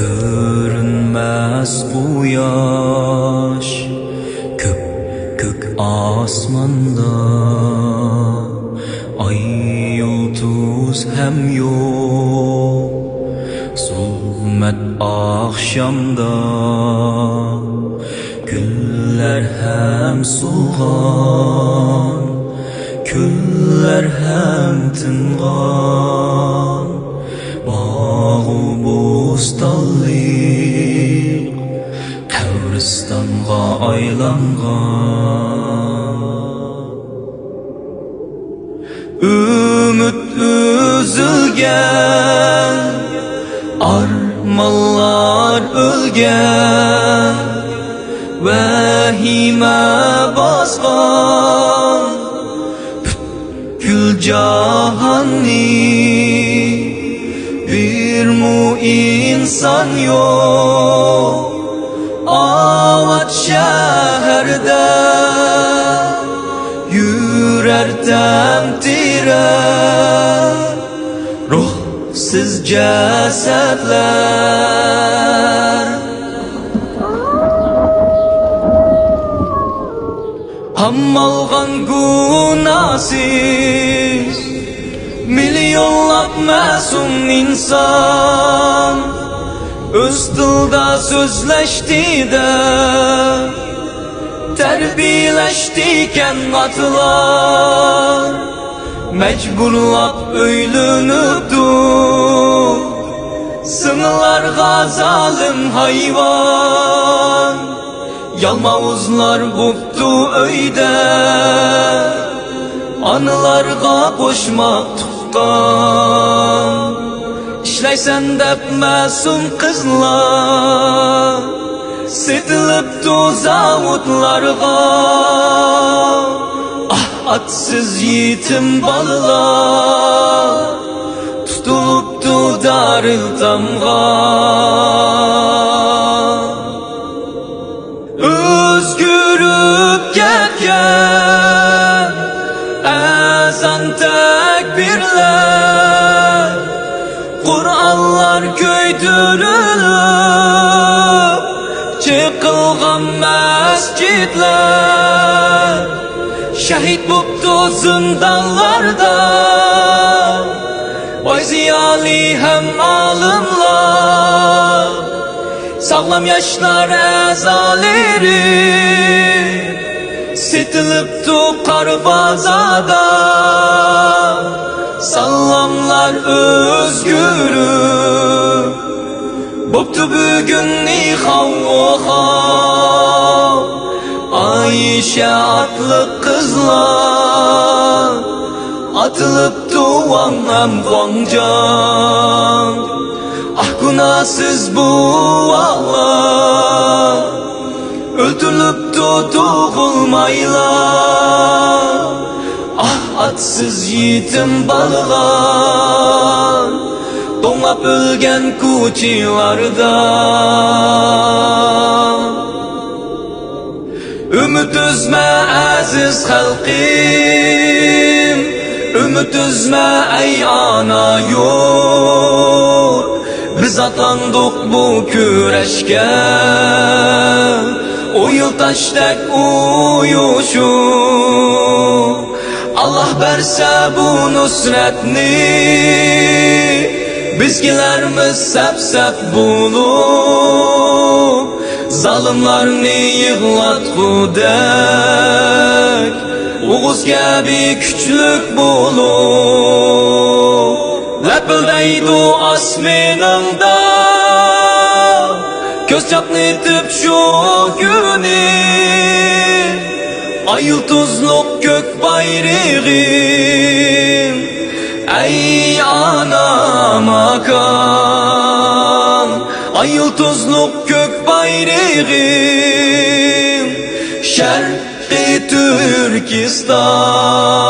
Görünmez bu yaş Kök asmanda Ay yıldız hem yok Zulmet akşamda Güller hem sulgan Küller hem tıngan Bağı bostallik Kabristanğa aylangan Ümit üzülgen Armanlar ölgen Vahime basgan Gül cahanni Bir mu insan yok Avat şehirde Yürer temtire Ruhsuz cesetler Hammalgan günahsiz Milyonlap masum insan Öz tilda sözleşti de Terbiyeleştiken atılar Mecburlap öylünüptü Sınırlarga zalim hayvan Yalmavuzlar buptu öyde Anılarga koşmak tuqqan İşleysen dep masum kızlar Setiliptu zavutlarga Atsız yetim balalar Tutuluptu daril tamga Özgürüp ketken Ezan tekbirler Kur'anlar köydürülüp Çıkılgan mescitler Şehit buptu zindanlarda Vay ziyali hem alimlar Sağlam yaşlar ezaleri Setiliptu Karvazada Sallamlar özgürü Boptu bugün nihav Ayşe adlı kızlar Atılıptu Van'am Guangcan Ah günahsız bu Allah Öldürülüptü doğulmaylar Ah atsız yetim balılar Donlap ölgen kuchilarda Ümit üzme aziz halkim Ümit üzme ey ana yurt Biz atlandık bu küreşke O yıl taştak uyuşup Allah verse bu nusretni Bizgilerimiz sep bulup Zalimlarni yığlatgudek Oğuz gibi küçlük bulup Lepildeydu asminimda Göz çapnitip şu günü Ay yıldızlık gök bayrağım Ey ana makam Ay yıldızlık gök bayrağım Şerqi Türkistan